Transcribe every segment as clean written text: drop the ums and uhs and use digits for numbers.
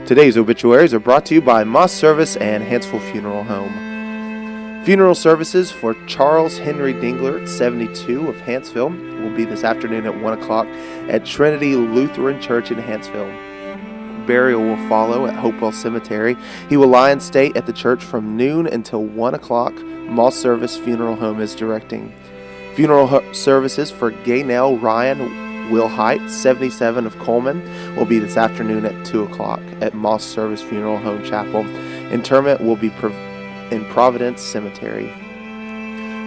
Today's obituaries are brought to you by Moss Service and Hansville Funeral Home. Funeral services for Charles Henry Dingler, 72, of Hansville, will be this afternoon at 1 o'clock at Trinity Lutheran Church in Hansville. Burial will follow at Hopewell Cemetery. He will lie in state at the church from noon until 1 o'clock. Moss Service Funeral Home is directing. Funeral services for Gaynell Ryan Wilhite, 77, of Coleman, will be this afternoon at 2 o'clock at Moss Service Funeral Home Chapel. Interment will be in Providence Cemetery.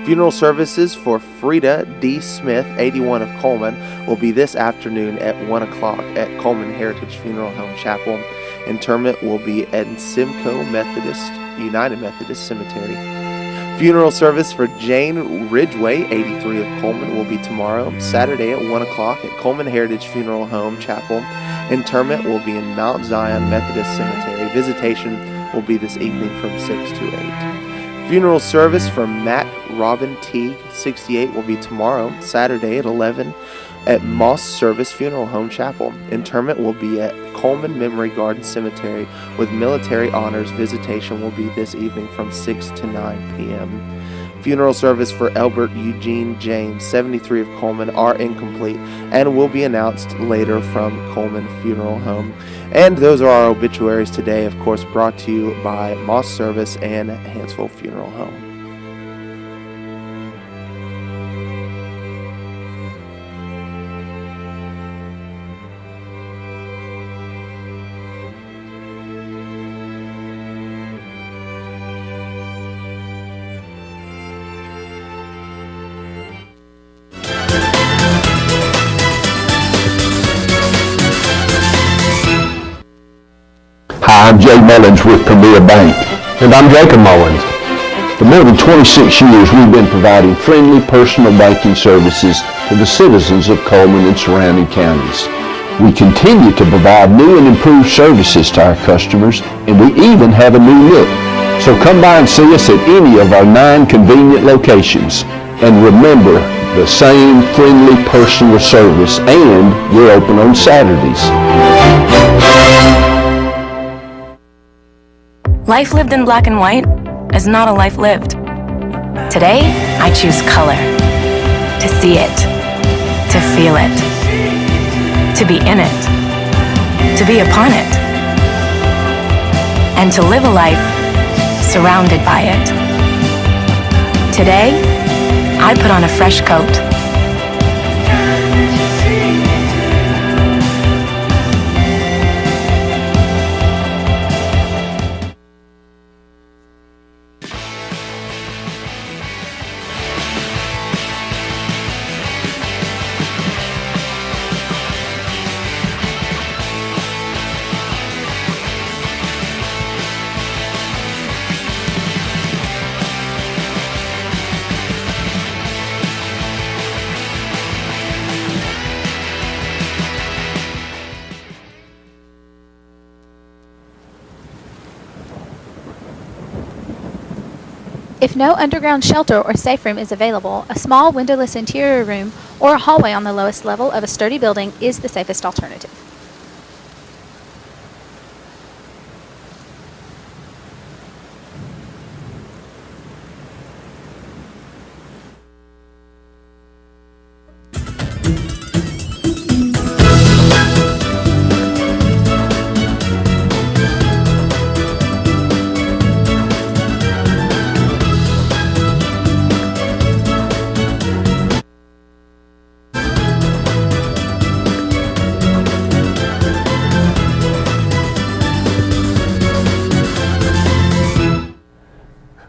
Funeral services for Frida D. Smith, 81, of Coleman, will be this afternoon at 1 o'clock at Coleman Heritage Funeral Home Chapel. Interment will be at Simcoe United Methodist Cemetery. Funeral service for Jane Ridgway, 83, of Coleman, will be tomorrow, Saturday at 1 o'clock at Coleman Heritage Funeral Home Chapel. Interment will be in Mount Zion Methodist Cemetery. Visitation will be this evening from 6 to 8. Funeral service for Matt Robin Teague, 68, will be tomorrow, Saturday at 11 at Moss Service Funeral Home Chapel. Interment will be at Coleman Memory Garden Cemetery with military honors. Visitation will be this evening from 6 to 9 p.m. Funeral service for Albert Eugene James, 73, of Coleman, are incomplete and will be announced later from Coleman Funeral Home. And those are our obituaries today, of course, brought to you by Moss Service and Hansville Funeral Home. Hi, I'm Jay Mullins with Premier Bank. And I'm Jacob Mullins. For more than 26 years, we've been providing friendly personal banking services to the citizens of Coleman and surrounding counties. We continue to provide new and improved services to our customers, and we even have a new look. So come by and see us at any of our 9 convenient locations. And remember, the same friendly personal service, and we're open on Saturdays. Life lived in black and white is not a life lived. Today, I choose color. To see it. To feel it. To be in it. To be upon it. And to live a life surrounded by it. Today, I put on a fresh coat. If no underground shelter or safe room is available, a small windowless interior room or a hallway on the lowest level of a sturdy building is the safest alternative.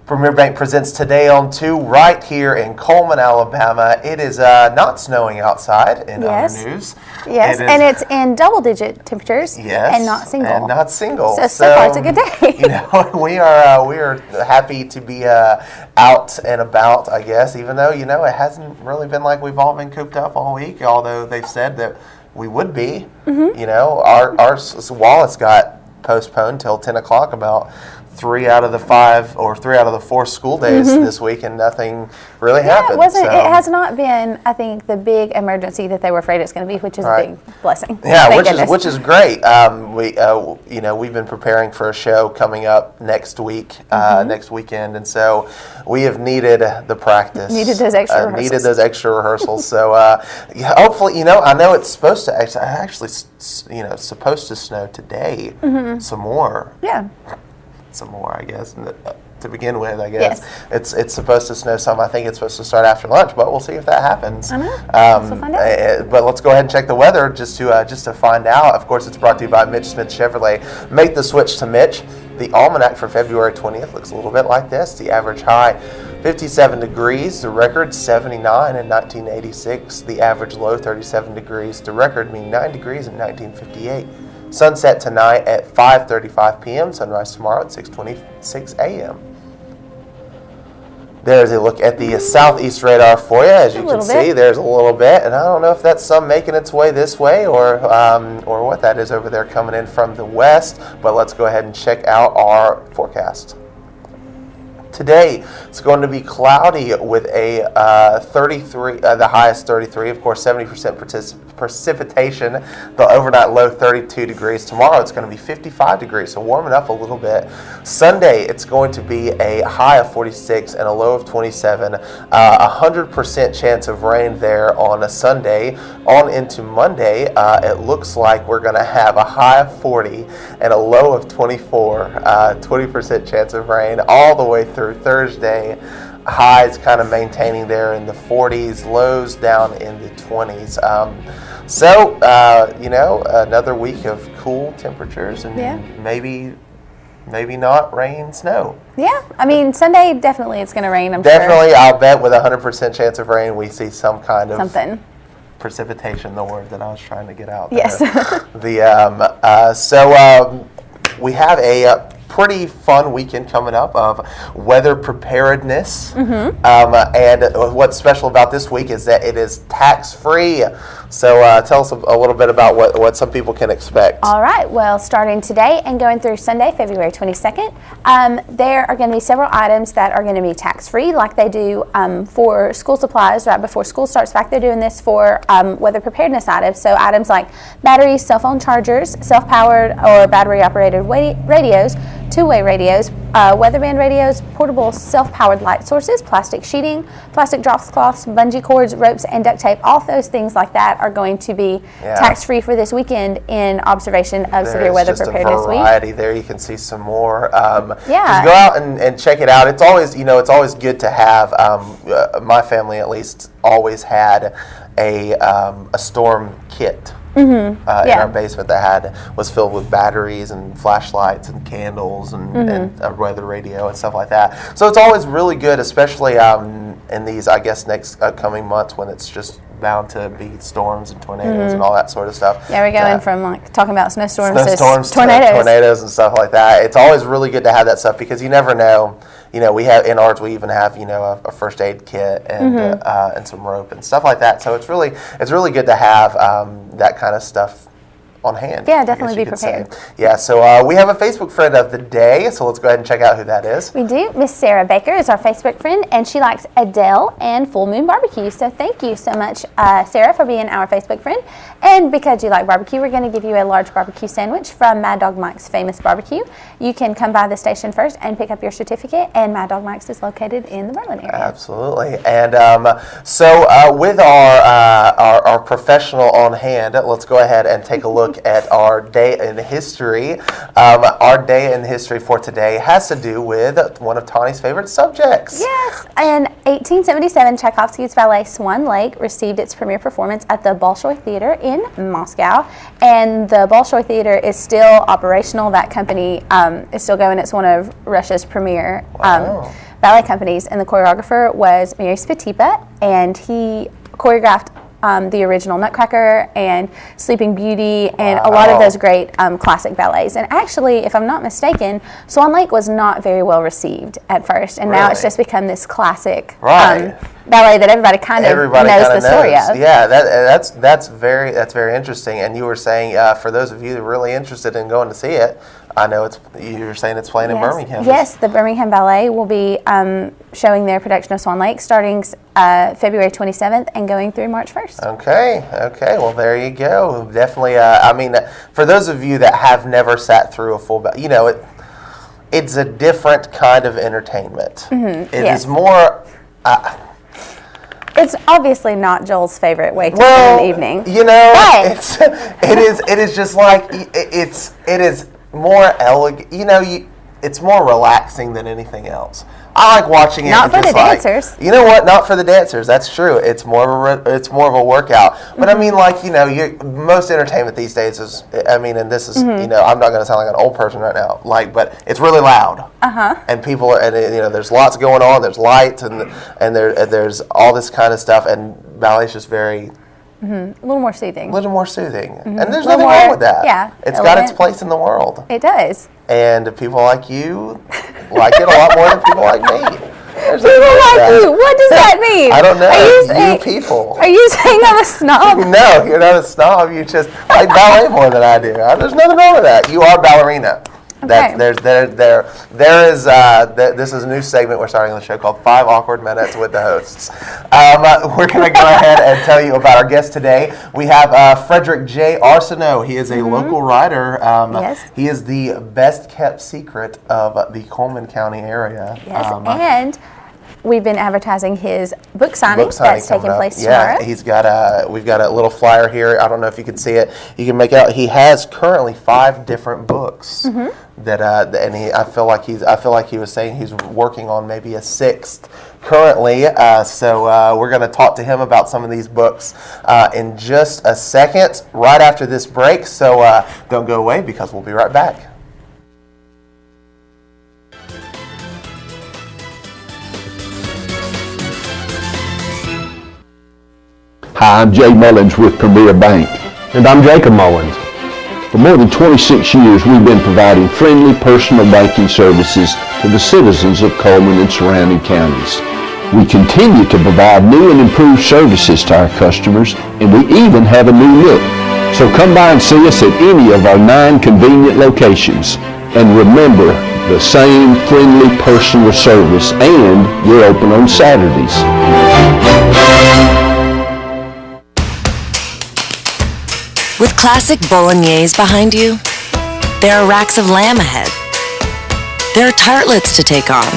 Premier Bank presents Today on 2 right here in Coleman, Alabama. It is not snowing outside in other news. Yes, and it's in double-digit temperatures and not single. And not single. So far it's a good day. You know, we are happy to be out and about, I guess, even though, you know, it hasn't really been like we've all been cooped up all week, although they've said that we would be. You know, our Wallace got postponed till 10 o'clock about 3 out of the 5 or 3 out of the 4 school days this week, and nothing really happened. It has not been, I think, the big emergency that they were afraid it's going to be, which is a big blessing. Yeah, which is great. We've been preparing for a show coming up next week, next weekend, and so we have needed the practice. Needed those extra rehearsals. So hopefully, I know it's supposed to actually supposed to snow today. Some more. Yeah. Some more, I guess, to begin with. I guess it's supposed to snow some. I think it's supposed to start after lunch, but we'll see if that happens. I know. We'll find out. But let's go ahead and check the weather just to find out. Of course, it's brought to you by Mitch Smith Chevrolet. Make the switch to Mitch. The almanac for February 20th looks a little bit like this. The average high, 57 degrees. The record, 79 in 1986. The average low, 37 degrees. The record being 9 degrees in 1958. Sunset tonight at 5:35 p.m. Sunrise tomorrow at 6:26 a.m. There's a look at the southeast radar for you. As you can see, there's a little bit, and I don't know if that's some making its way this way or what that is over there coming in from the west. But let's go ahead and check out our forecast. Today, it's going to be cloudy with a 33, the highest 33, of course, 70% precipitation, the overnight low 32 degrees. Tomorrow, it's going to be 55 degrees, so warming up a little bit. Sunday, it's going to be a high of 46 and a low of 27. 100% chance of rain there on a Sunday. On into Monday, it looks like we're going to have a high of 40 and a low of 24. 20% chance of rain all the way through Thursday. Highs kind of maintaining there in the 40s, lows down in the 20s. Another week of cool temperatures and maybe not rain, snow. Yeah, I mean, Sunday definitely it's going to rain, I'm sure. Definitely, I'll bet with 100% chance of rain we see some kind of precipitation, the word that I was trying to get out there. Yes. We have a pretty fun weekend coming up of weather preparedness. And what's special about this week is that it is tax-free. So tell us a little bit about what some people can expect. All right. Well, starting today and going through Sunday, February 22nd, there are going to be several items that are going to be tax-free, like they do for school supplies right before school starts back. They're doing this for weather preparedness items. So items like batteries, cell phone chargers, self-powered or battery-operated radios, two-way radios, weatherband radios, portable self-powered light sources, plastic sheeting, plastic drop cloths, bungee cords, ropes, and duct tape. All those things like that are going to be tax-free for this weekend in observation of Severe Weather Preparedness Week. There's just a variety there. You can see some more. Just go out and check it out. It's always, good to have. My family, at least, always had a storm kit. In our basement that was filled with batteries and flashlights and candles and a weather radio and stuff like that. So it's always really good, especially in these, I guess, next upcoming months when it's just bound to be storms and tornadoes and all that sort of stuff. Yeah, we're going from talking about snowstorms to tornadoes and stuff like that. It's always really good to have that stuff because you never know. We have in ours. We even have a first aid kit and some rope and stuff like that. So it's really good to have that kind of stuff on hand. Yeah, definitely be prepared. Yeah, so we have a Facebook friend of the day, so let's go ahead and check out who that is. We do. Miss Sarah Baker is our Facebook friend, and she likes Adele and Full Moon Barbecue. So thank you so much, Sarah, for being our Facebook friend. And because you like barbecue, we're going to give you a large barbecue sandwich from Mad Dog Mike's Famous Barbecue. You can come by the station first and pick up your certificate, and Mad Dog Mike's is located in the Berlin area. Absolutely. And with our professional on hand, let's go ahead and take a look at our day in history. Our day in history for today has to do with one of Tawny's favorite subjects. Yes. In 1877, Tchaikovsky's ballet Swan Lake received its premiere performance at the Bolshoi Theater in Moscow. And the Bolshoi Theater is still operational. That company is still going. It's one of Russia's premier ballet companies. And the choreographer was Mary Spatipa, and he choreographed the original Nutcracker and Sleeping Beauty and a lot of those great classic ballets. And actually, if I'm not mistaken, Swan Lake was not very well received at first, and now it's just become this classic ballet that everybody kind of knows the story of. Yeah, that's very interesting. And you were saying, for those of you that are really interested in going to see it, I know you were saying it's playing in Birmingham. Yes, the Birmingham Ballet will be showing their production of Swan Lake starting February 27th and going through March 1st. Okay. Well, there you go. Definitely. I mean, for those of you that have never sat through a full ballet, it's a different kind of entertainment. It is more. It's obviously not Joel's favorite way to spend an evening. It is just like it is more elegant. It's more relaxing than anything else. I like watching it. Not for the dancers. You know what? Not for the dancers. That's true. It's more of a workout. But I mean, most entertainment these days is. I mean, and this is. I'm not going to sound like an old person right now. But it's really loud. And people are, and there's lots going on. There's lights and there's all this kind of stuff. And ballet's just very. A little more soothing. And there's nothing wrong with that. Yeah. It's got its place in the world. It does. And people like you like it a lot more than people like me. People like you? What does that mean? I don't know. You people. Are you saying I'm a snob? No, you're not a snob. You just like ballet more than I do. There's nothing wrong with that. You are a ballerina. Okay. This is a new segment we're starting on the show called 5 Awkward Minutes with the Hosts. We're going to go ahead and tell you about our guest today. We have Frederick J. Arceneaux. He is a local writer. Yes. He is the best kept secret of the Coleman County area. Yes, and we've been advertising his book signing that's taking place tomorrow. Yeah, we've got a little flyer here. I don't know if you can see it. You can make it out. He has currently 5 different books I feel like he was saying he's working on maybe a 6th currently. So we're going to talk to him about some of these books in just a second, right after this break. So don't go away because we'll be right back. Hi, I'm Jay Mullins with Premier Bank. And I'm Jacob Mullins. For more than 26 years, we've been providing friendly personal banking services to the citizens of Coleman and surrounding counties. We continue to provide new and improved services to our customers, and we even have a new look. So come by and see us at any of our 9 convenient locations. And remember, the same friendly personal service, and we're open on Saturdays. With classic bolognese behind you, there are racks of lamb ahead. There are tartlets to take on,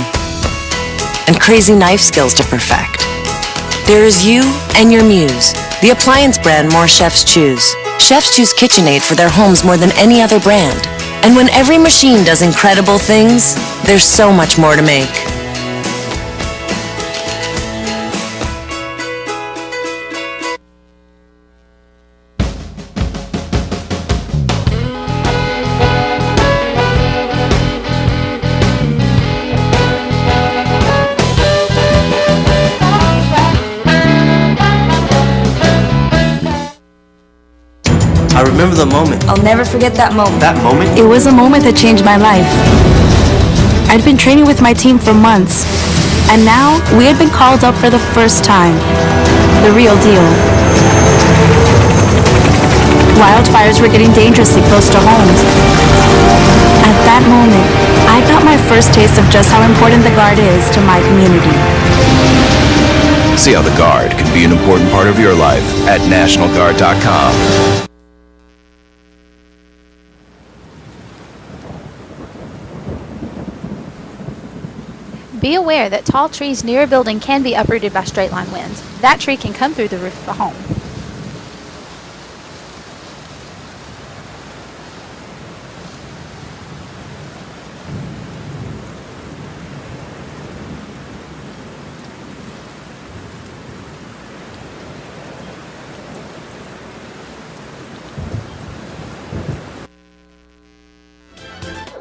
and crazy knife skills to perfect. There is you and your muse, the appliance brand more chefs choose. Chefs choose KitchenAid for their homes more than any other brand. And when every machine does incredible things, there's so much more to make. I remember the moment. I'll never forget that moment. That moment? It was a moment that changed my life. I'd been training with my team for months, and now we had been called up for the first time. The real deal. Wildfires were getting dangerously close to homes. At that moment, I got my first taste of just how important the Guard is to my community. See how the Guard can be an important part of your life at NationalGuard.com. Be aware that tall trees near a building can be uprooted by straight-line winds. That tree can come through the roof of a home.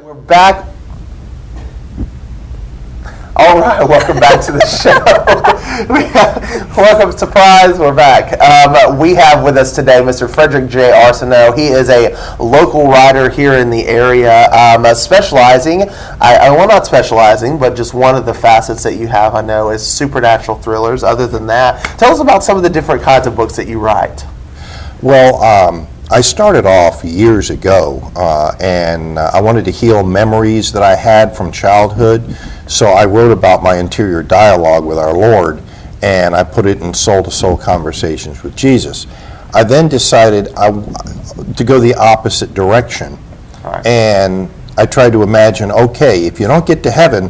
We're back. All right, welcome back to the show. Welcome, surprise, we're back. We have with us today Mr. Frederick J. Arceneaux. He is a local writer here in the area, specializing, well, not specializing, but just one of the facets that you have, I know, is supernatural thrillers. Other than that, tell us about some of the different kinds of books that you write. Well, I started off years ago, and I wanted to heal memories that I had from childhood, so I wrote about my interior dialogue with our Lord, and I put it in soul-to-soul conversations with Jesus. I then decided to go the opposite direction, and I tried to imagine, okay, if you don't get to heaven,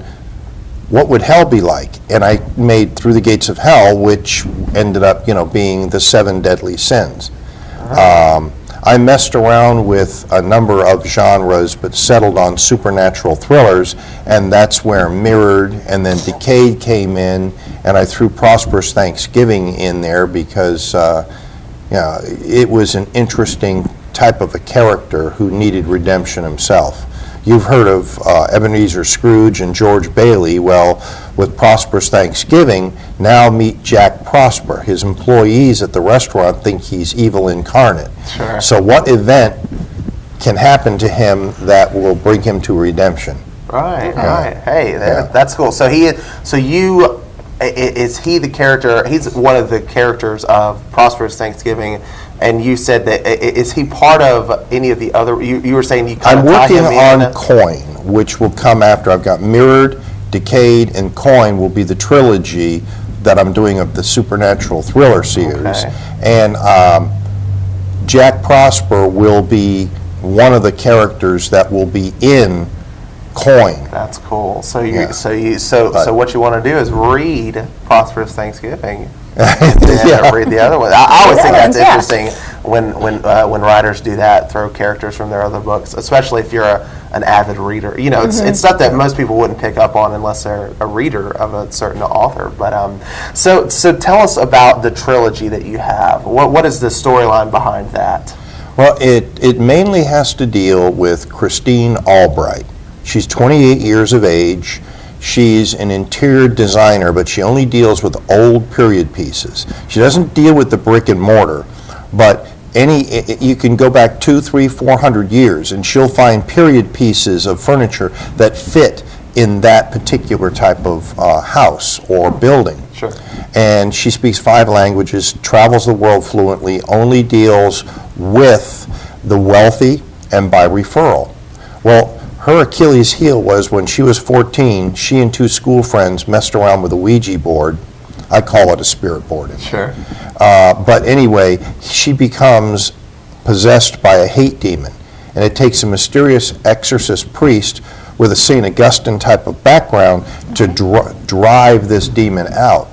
what would hell be like? And I made Through the Gates of Hell, which ended up, being the 7 deadly sins. I messed around with a number of genres, but settled on supernatural thrillers, and that's where Mirrored and then Decayed came in, and I threw Prosperous Thanksgiving in there because it was an interesting type of a character who needed redemption himself. You've heard of Ebenezer Scrooge and George Bailey. Well, with Prosperous Thanksgiving, now meet Jack Prosper. His employees at the restaurant think he's evil incarnate. Sure. So what event can happen to him that will bring him to redemption? Right. Hey, that's cool. So is he the character? He's one of the characters of Prosperous Thanksgiving. And you said that, is he part of any of the other, you were saying you kind I'm of tie working him in? on Coin, which will come after. I've got Mirrored, Decayed, and Coin will be the trilogy that I'm doing of the supernatural thriller series. Okay. And Jack Prosper will be one of the characters that will be in Coin. That's cool. So Yeah. so what you want to do is read Prosperous Thanksgiving. Yeah. Read the other one. I always think that's Yeah. interesting when writers do that, throw characters from their other books, especially if you're an avid reader. It's stuff that most people wouldn't pick up on unless they're a reader of a certain author. But so tell us about the trilogy that you have. What is the storyline behind that? Well, it mainly has to deal with Christine Albright. She's 28 years of age. She's an interior designer, but she only deals with old period pieces. She doesn't deal with the brick and mortar, but you can go back 200, 300, 400 years, and she'll find period pieces of furniture that fit in that particular type of house or building. Sure. And she speaks 5 languages, travels the world fluently, only deals with the wealthy and by referral. Well, her Achilles heel was when she was 14, she and 2 school friends messed around with a Ouija board. I call it a spirit board. Sure. But anyway, she becomes possessed by a hate demon. And it takes a mysterious exorcist priest with a St. Augustine type of background to drive this demon out.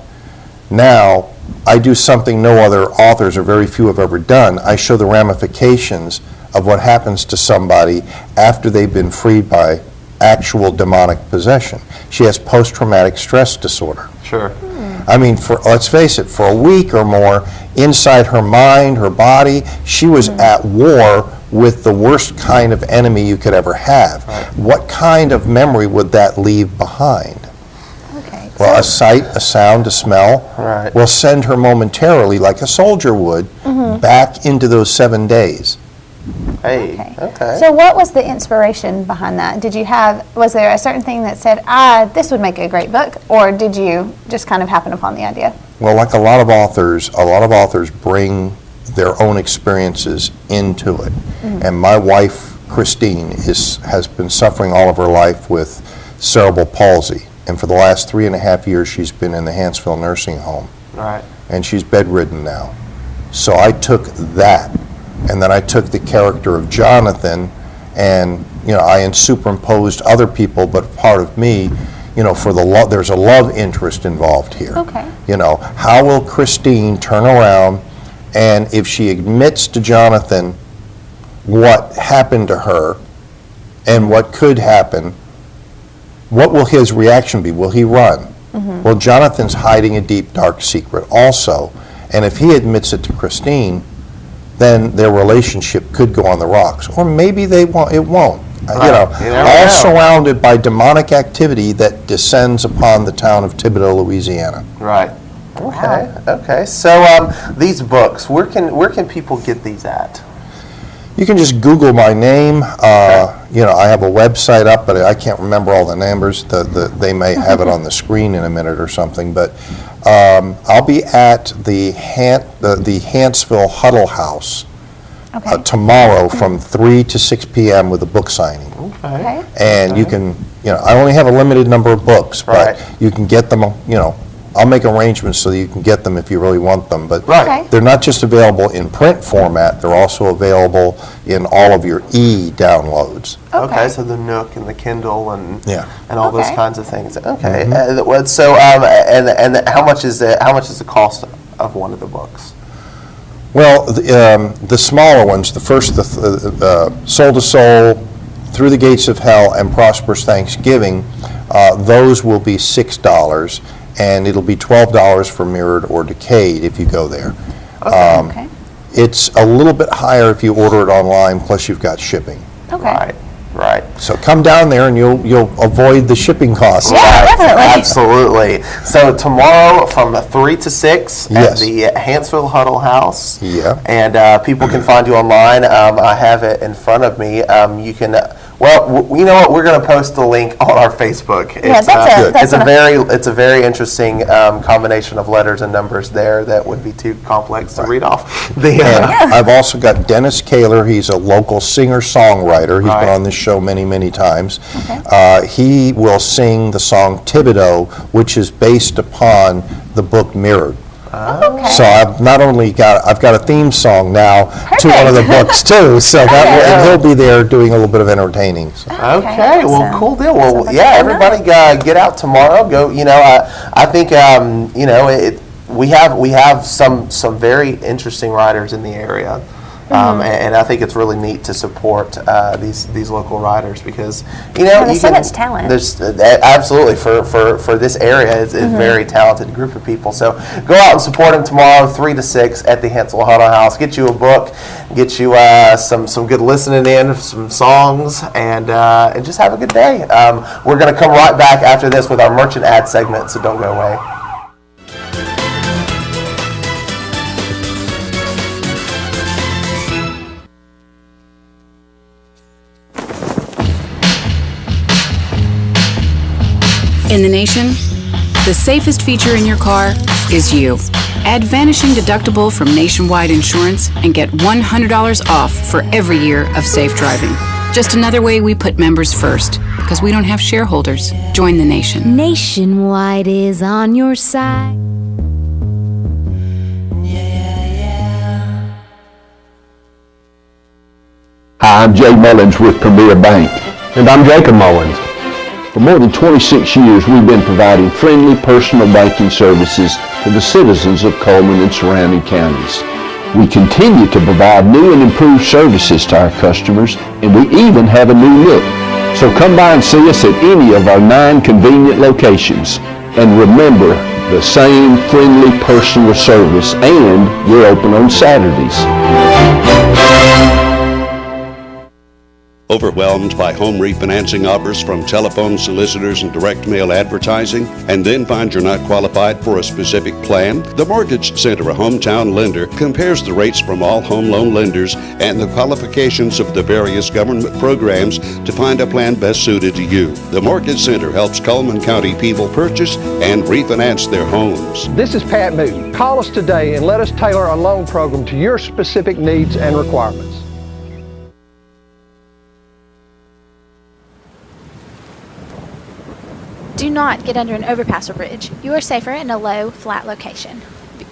Now, I do something no other authors or very few have ever done. I show the ramifications of what happens to somebody after they've been freed by actual demonic possession. She has post-traumatic stress disorder. Sure. I mean, let's face it, for a week or more, inside her mind, her body, she was at war with the worst kind of enemy you could ever have. Right. What kind of memory would that leave behind? Okay. Well, a sight, a sound, a smell Right. will send her momentarily, like a soldier would, back into those 7 days. Hey. Okay. So what was the inspiration behind that? Was there a certain thing that said, this would make a great book, or did you just kind of happen upon the idea? Well, like a lot of authors bring their own experiences into it. And my wife, Christine, has been suffering all of her life with cerebral palsy. And for the last 3.5 years, she's been in the Hansville nursing home. Right. And she's bedridden now. So I took that, and then I took the character of Jonathan, and I superimposed other people, but part of me, for the love. There's a love interest involved here. Okay. How will Christine turn around, and if she admits to Jonathan what happened to her, and what could happen, what will his reaction be? Will he run? Well, Jonathan's hiding a deep, dark secret also, and if he admits it to Christine, then their relationship could go on the rocks. Or maybe it won't. all surrounded by demonic activity that descends upon the town of Thibodaux, Louisiana. Right. Okay. Okay. So these books, where can people get these at? You can just Google my name. I have a website up, but I can't remember all the numbers. They may have it on the screen in a minute or something. But I'll be at the Hanceville Huddle House tomorrow from 3 to 6 p.m. with a book signing. Okay. And you can, I only have a limited number of books, but you can get them, I'll make arrangements so that you can get them if you really want them. But they're not just available in print format, they're also available in all of your e-downloads. Okay, so the Nook and the Kindle and all those kinds of things. Okay, Mm-hmm. And how much is the cost of one of the books? Well, the smaller ones, the first, Soul to Soul, Through the Gates of Hell, and Prosperous Thanksgiving, those will be $6. And it'll be $12 for Mirrored or Decayed if you go there. It's a little bit higher if you order it online, plus you've got shipping. Okay. Right. So come down there and you'll avoid the shipping costs. Yeah, definitely. Absolutely. So tomorrow from 3 to 6 Yes. at the Hanceville Huddle House. Yeah. And people can find you online. I have it in front of me. You can. You know what? We're going to post the link on our Facebook. It's a very interesting combination of letters and numbers there that would be too complex to read off. I've also got Dennis Kaler. He's a local singer-songwriter. He's been on this show many, many times. He will sing the song Thibodaux, which is based upon the book Mirrored. So I've got a theme song now to one of the books too. So and he'll be there doing a little bit of entertaining. So. Okay, well, cool deal. Well, everybody get out tomorrow. Go. I think we have some very interesting writers in the area. And I think it's really neat to support these local riders because there's so much talent. There's absolutely for this area, it's a very talented group of people. So go out and support them tomorrow, 3 to 6 at the Hanceville Huddle House. Get you a book, get you some good listening in, some songs, and just have a good day. We're going to come right back after this with our merchant ad segment, so don't go away. In the nation, the safest feature in your car is you. Add Vanishing Deductible from Nationwide Insurance and get $100 off for every year of safe driving. Just another way we put members first, because we don't have shareholders. Join the nation. Nationwide is on your side. Hi, I'm Jay Mullins with Premier Bank. And I'm Jacob Mullins. For more than 26 years, we've been providing friendly personal banking services to the citizens of Coleman and surrounding counties. We continue to provide new and improved services to our customers, and we even have a new look. So come by and see us at any of our 9 convenient locations. And remember, the same friendly personal service, and we're open on Saturdays. Overwhelmed by home refinancing offers from telephone solicitors and direct mail advertising, and then find you're not qualified for a specific plan? The Mortgage Center, a hometown lender, compares the rates from all home loan lenders and the qualifications of the various government programs to find a plan best suited to you. The Mortgage Center helps Coleman County people purchase and refinance their homes. This is Pat Newton. Call us today and let us tailor a loan program to your specific needs and requirements. Do not get under an overpass or bridge. You are safer in a low, flat location.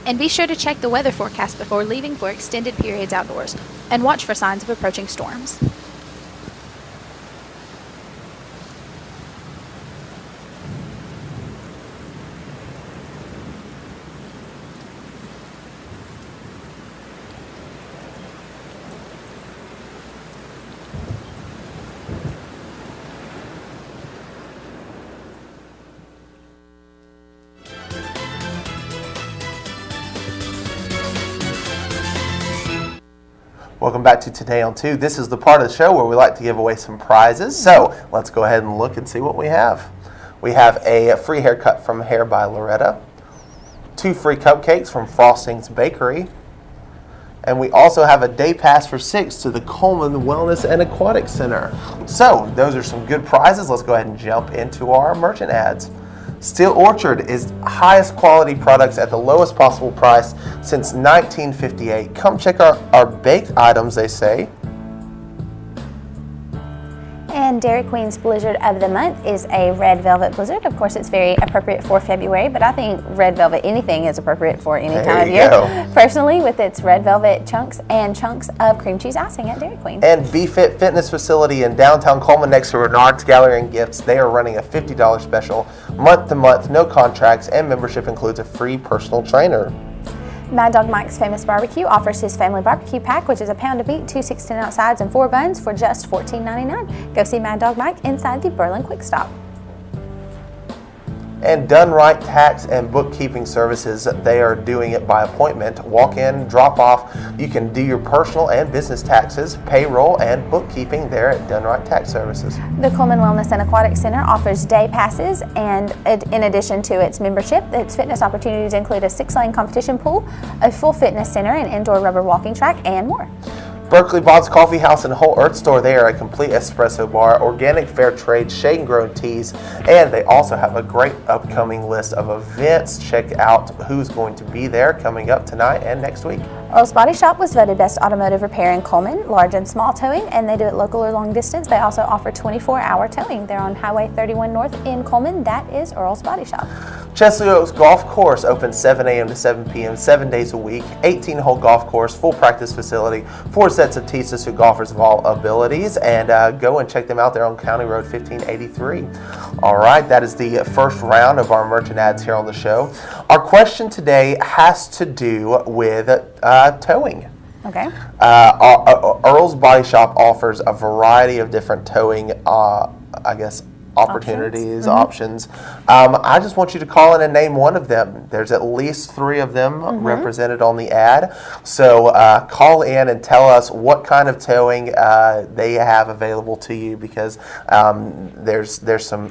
And be sure to check the weather forecast before leaving for extended periods outdoors, and watch for signs of approaching storms. Welcome back to Today on 2. This is the part of the show where we like to give away some prizes. So let's go ahead and look and see what we have. We have a free haircut from Hair by Loretta, 2 free cupcakes from Frosting's Bakery, and we also have a day pass for 6 to the Coleman Wellness and Aquatic Center. So those are some good prizes. Let's go ahead and jump into our merchant ads. Steel Orchard is highest quality products at the lowest possible price since 1958. Come check our baked items, they say. And Dairy Queen's Blizzard of the Month is a red velvet blizzard. Of course, it's very appropriate for February, but I think red velvet, anything is appropriate for any time of year. Personally, with its red velvet chunks and chunks of cream cheese icing at Dairy Queen. And BeFit Fitness Facility in downtown Coleman next to Renard's Gallery and Gifts. They are running a $50 special month to month, no contracts, and membership includes a free personal trainer. Mad Dog Mike's Famous Barbecue offers his family barbecue pack, which is a pound of meat, 2 16-ounce sides, and 4 buns for just $14.99. Go see Mad Dog Mike inside the Berlin Quick Stop. And Done Right Tax and Bookkeeping Services, they are doing it by appointment. Walk in, drop off. You can do your personal and business taxes, payroll, and bookkeeping there at Done Right Tax Services. The Coleman Wellness and Aquatic Center offers day passes, and in addition to its membership, its fitness opportunities include a 6-lane competition pool, a full fitness center, an indoor rubber walking track, and more. Berkeley Bob's Coffee House and Whole Earth Store, they are a complete espresso bar, organic fair trade, shade and grown teas, and they also have a great upcoming list of events. Check out who's going to be there coming up tonight and next week. Earl's Body Shop was voted Best Automotive Repair in Coleman, large and small towing, and they do it local or long distance. They also offer 24-hour towing. They're on Highway 31 North in Coleman. That is Earl's Body Shop. Chesley Oaks Golf Course opens 7 a.m. to 7 p.m. 7 days a week. 18-hole golf course, full practice facility, 4 sets of tee to golfers of all abilities, and go and check them out there on County Road 1583. All right, that is the first round of our merchant ads here on the show. Our question today has to do with towing. Okay. Earl's Body Shop offers a variety of different towing, opportunities, options. I just want you to call in and name one of them. There's at least 3 of them represented on the ad. So call in and tell us what kind of towing they have available to you, because there's some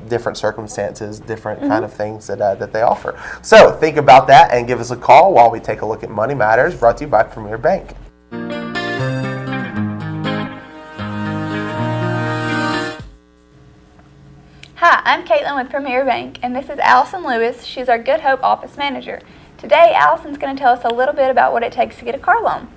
different circumstances, different kind of things that they offer. So think about that and give us a call while we take a look at Money Matters, brought to you by Premier Bank. Hi, I'm Caitlin with Premier Bank, and this is Allison Lewis. She's our Good Hope Office Manager. Today, Allison's going to tell us a little bit about what it takes to get a car loan.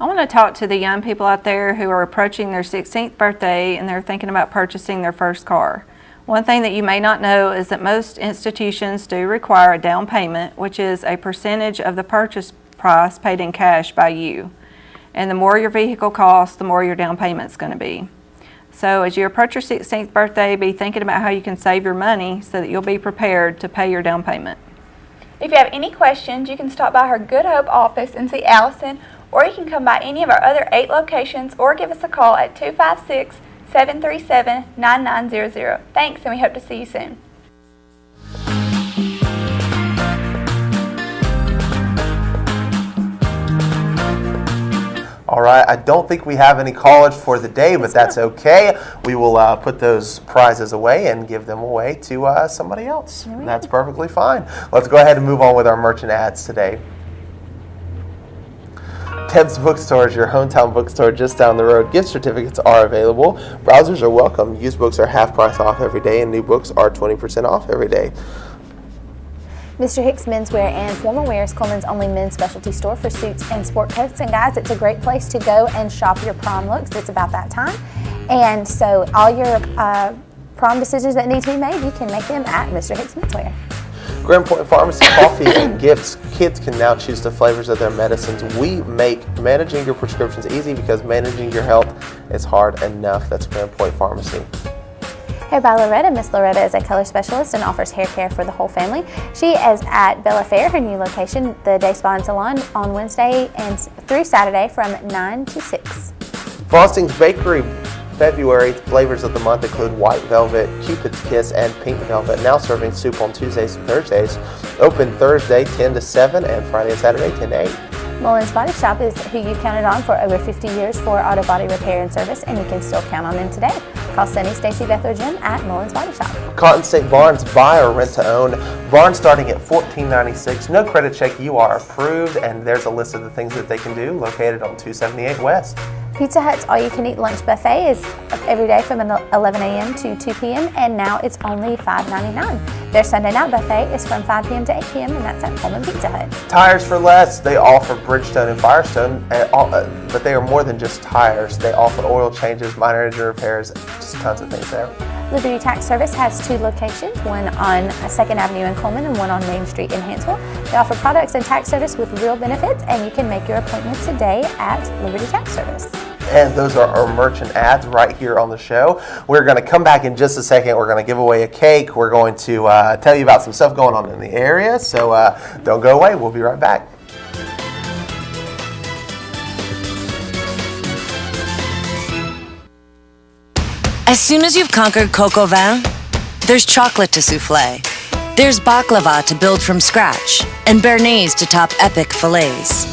I want to talk to the young people out there who are approaching their 16th birthday and they're thinking about purchasing their first car. One thing that you may not know is that most institutions do require a down payment, which is a percentage of the purchase price paid in cash by you. And the more your vehicle costs, the more your down payment's going to be. So as you approach your 16th birthday, be thinking about how you can save your money so that you'll be prepared to pay your down payment. If you have any questions, you can stop by her Good Hope office and see Allison, or you can come by any of our other 8 locations or give us a call at 256-737-9900. Thanks, and we hope to see you soon. All right, I don't think we have any callers for the day, but that's okay. We will put those prizes away and give them away to somebody else. That's perfectly fine. Let's go ahead and move on with our merchant ads today. Ted's Bookstore is your hometown bookstore just down the road. Gift certificates are available. Browsers are welcome. Used books are half price off every day, and new books are 20% off every day. Mr. Hicks Menswear and Formal Wear is Coleman's only men's specialty store for suits and sport coats. And guys, it's a great place to go and shop your prom looks. It's about that time. And so all your prom decisions that need to be made, you can make them at Mr. Hicks Menswear. Grand Point Pharmacy Coffee and Gifts. Kids can now choose the flavors of their medicines. We make managing your prescriptions easy because managing your health is hard enough. That's Grand Point Pharmacy. Hair by Loretta. Miss Loretta is a color specialist and offers hair care for the whole family. She is at Bella Fair, her new location, the Day Spa and Salon, on Wednesday and through Saturday from 9 to 6. Frosting's Bakery. February flavors of the month include White Velvet, Cupid's Kiss, and Pink Velvet. Now serving soup on Tuesdays and Thursdays. Open Thursday 10 to 7 and Friday and Saturday 10 to 8. Mullins Body Shop is who you've counted on for over 50 years for auto body repair and service, and you can still count on them today. Call Sunny, Stacy, Beth, or Jim at Mullins Body Shop. Cotton State Barns, buy or rent to own. Barns starting at $14.96. No credit check, you are approved, and there's a list of the things that they can do located on 278 West. Pizza Hut's all-you-can-eat lunch buffet is every day from 11 a.m. to 2 p.m. and now it's only $5.99. Their Sunday night buffet is from 5 p.m. to 8 p.m. and that's at Coleman Pizza Hut. Tires for less. They offer Bridgestone and Firestone, but they are more than just tires. They offer oil changes, minor engine repairs, just tons of things there. Liberty Tax Service has 2 locations, one on 2nd Avenue in Coleman and one on Main Street in Hanceville. They offer products and tax service with real benefits, and you can make your appointment today at Liberty Tax Service. And those are our merchant ads right here on the show. We're going to come back in just a second. We're going to give away a cake. We're going to tell you about some stuff going on in the area. So don't go away. We'll be right back. As soon as you've conquered coq au vin, there's chocolate to souffle. There's baklava to build from scratch, and béarnaise to top epic fillets.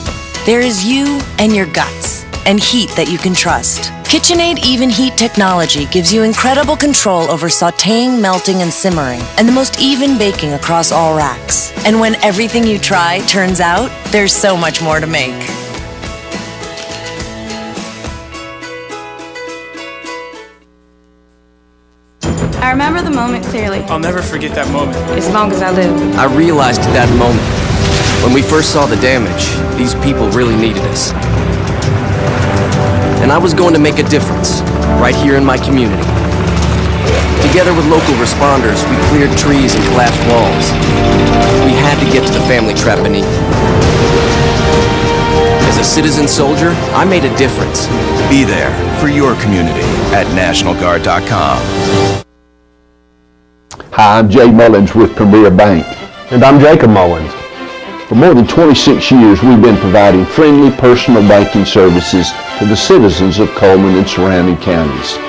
There is you and your guts, and heat that you can trust. KitchenAid Even Heat technology gives you incredible control over sautéing, melting, and simmering, and the most even baking across all racks. And when everything you try turns out, there's so much more to make. I remember the moment clearly. I'll never forget that moment. As long as I live. I realized at that moment, when we first saw the damage, these people really needed us. And I was going to make a difference, right here in my community. Together with local responders, we cleared trees and collapsed walls. We had to get to the family trapped beneath. As a citizen soldier, I made a difference. Be there for your community at NationalGuard.com. Hi, I'm Jay Mullins with Premier Bank. And I'm Jacob Mullins. For more than 26 years, we've been providing friendly personal banking services to the citizens of Coleman and surrounding counties.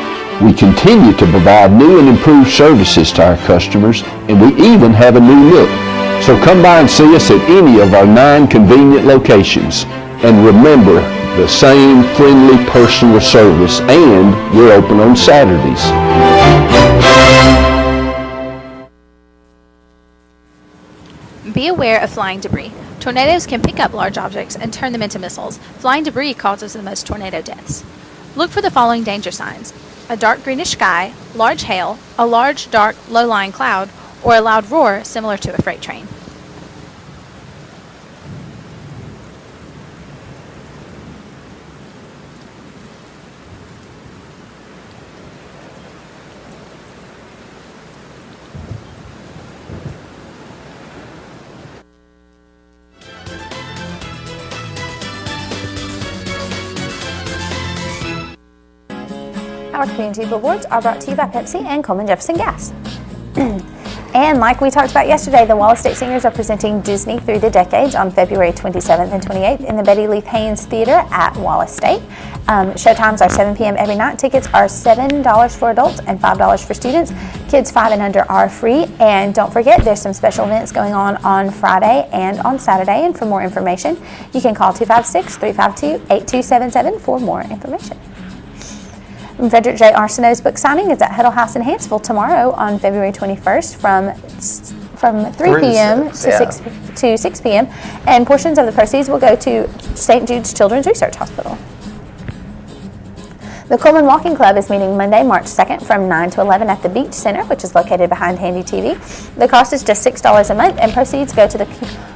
We continue to provide new and improved services to our customers, and we even have a new look. So come by and see us at any of our 9 convenient locations. And remember, the same friendly personal service, and we're open on Saturdays. Be aware of flying debris. Tornadoes can pick up large objects and turn them into missiles. Flying debris causes the most tornado deaths. Look for the following danger signs: a dark greenish sky, large hail, a large, dark, low-lying cloud, or a loud roar similar to a freight train. Our community billboards are brought to you by Pepsi and Coleman Jefferson Gas. And like we talked about yesterday, the Wallace State Singers are presenting Disney Through the Decades on February 27th and 28th in the Betty Leith Haynes Theater at Wallace State. Showtimes are 7 p.m. every night. Tickets are $7 for adults and $5 for students. Kids 5 and under are free. And don't forget, there's some special events going on Friday and on Saturday. And for more information, you can call 256-352-8277 for more information. Fred Arceneaux's book signing is at Huddle House in Hanceville tomorrow on February 21st from 3 p.m. to 6 p.m. And portions of the proceeds will go to St. Jude's Children's Research Hospital. The Coleman Walking Club is meeting Monday, March 2nd from 9 to 11 at the Beach Center, which is located behind Handy TV. The cost is just $6 a month, and proceeds go to the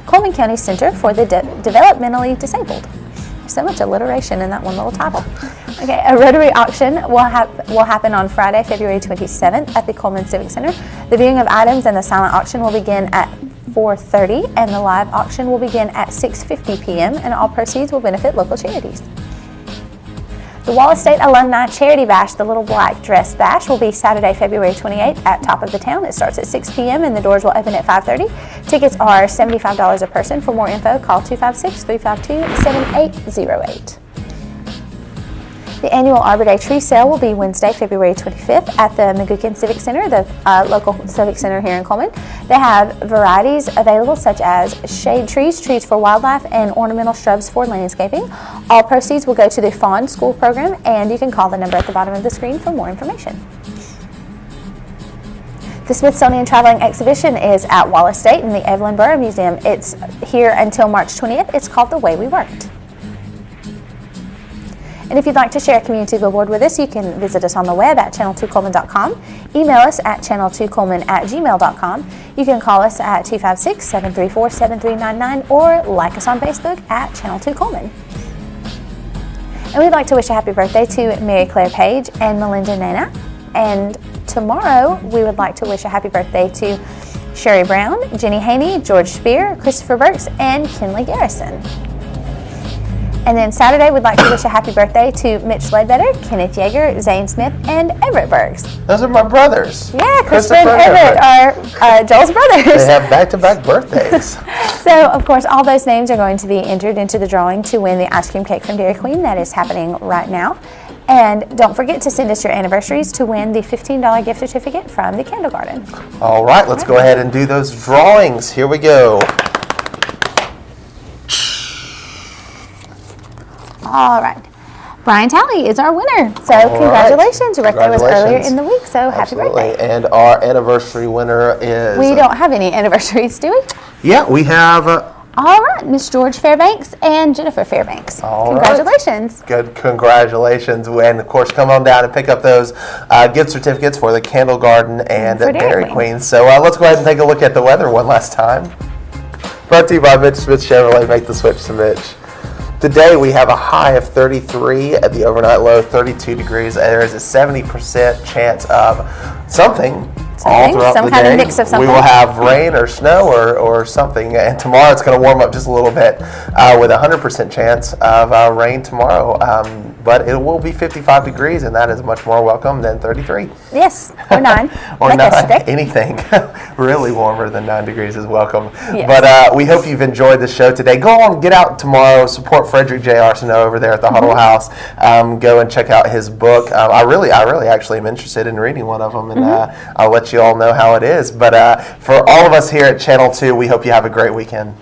Coleman County Center for the Developmentally Disabled. So much alliteration in that one little title. Okay, a Rotary auction will happen on Friday, February 27th at the Coleman Civic Center. The viewing of items and the silent auction will begin at 4:30, and the live auction will begin at 6:50 p.m., and all proceeds will benefit local charities. The Wallace State Alumni Charity Bash, the Little Black Dress Bash, will be Saturday, February 28th at Top of the Town. It starts at 6 p.m. and the doors will open at 5:30. Tickets are $75 a person. For more info, call 256-352-7808. The annual Arbor Day tree sale will be Wednesday, February 25th at the McGuckin Civic Center, the local civic center here in Coleman. They have varieties available such as shade trees, trees for wildlife, and ornamental shrubs for landscaping. All proceeds will go to the Fawn School program, and you can call the number at the bottom of the screen for more information. The Smithsonian Traveling Exhibition is at Wallace State in the Evelyn Burr Museum. It's here until March 20th. It's called The Way We Worked. And if you'd like to share a community billboard with us, you can visit us on the web at channel2coleman.com, email us at channel2coleman@gmail.com. You can call us at 256-734-7399 or like us on Facebook at Channel 2 Coleman. And we'd like to wish a happy birthday to Mary Claire Page and Melinda Nana. And tomorrow, we would like to wish a happy birthday to Sherry Brown, Jenny Haney, George Spear, Christopher Burks, and Kinley Garrison. And then Saturday, we'd like to wish a happy birthday to Mitch Ledbetter, Kenneth Yeager, Zane Smith, and Everett Burks. Those are my brothers. Yeah, Christopher and Everett are Joel's brothers. They have back-to-back birthdays. So, of course, all those names are going to be entered into the drawing to win the ice cream cake from Dairy Queen. That is happening right now. And don't forget to send us your anniversaries to win the $15 gift certificate from the Candle Garden. All right, let's go ahead and do those drawings. Here we go. All right. Brian Talley is our winner. So congratulations. Your birthday was earlier in the week, so happy birthday. And our anniversary winner is... We don't have any anniversaries, do we? Yeah, we have... All right, Miss George Fairbanks and Jennifer Fairbanks. Congratulations. Right. Good, congratulations. And of course, come on down and pick up those gift certificates for the Candle Garden and Dairy Queen. So let's go ahead and take a look at the weather one last time. Brought to you by Mitch Smith Chevrolet. Make the switch to Mitch. Today we have a high of 33 at the overnight low, 32 degrees. There is a 70% chance of something all throughout the day. Kind of mix of something. We will have rain or snow or something. And tomorrow it's going to warm up just a little bit with a 100% chance of rain tomorrow. But it will be 55 degrees, and that is much more welcome than 33. Yes, or 9. Or like 9, anything. Really warmer than 9 degrees is welcome. Yes. But we hope you've enjoyed the show today. Go on, get out tomorrow, support Frederick J. Arceneaux over there at the Huddle House. Go and check out his book. I really actually am interested in reading one of them, and I'll let you all know how it is. But for all of us here at Channel 2, we hope you have a great weekend.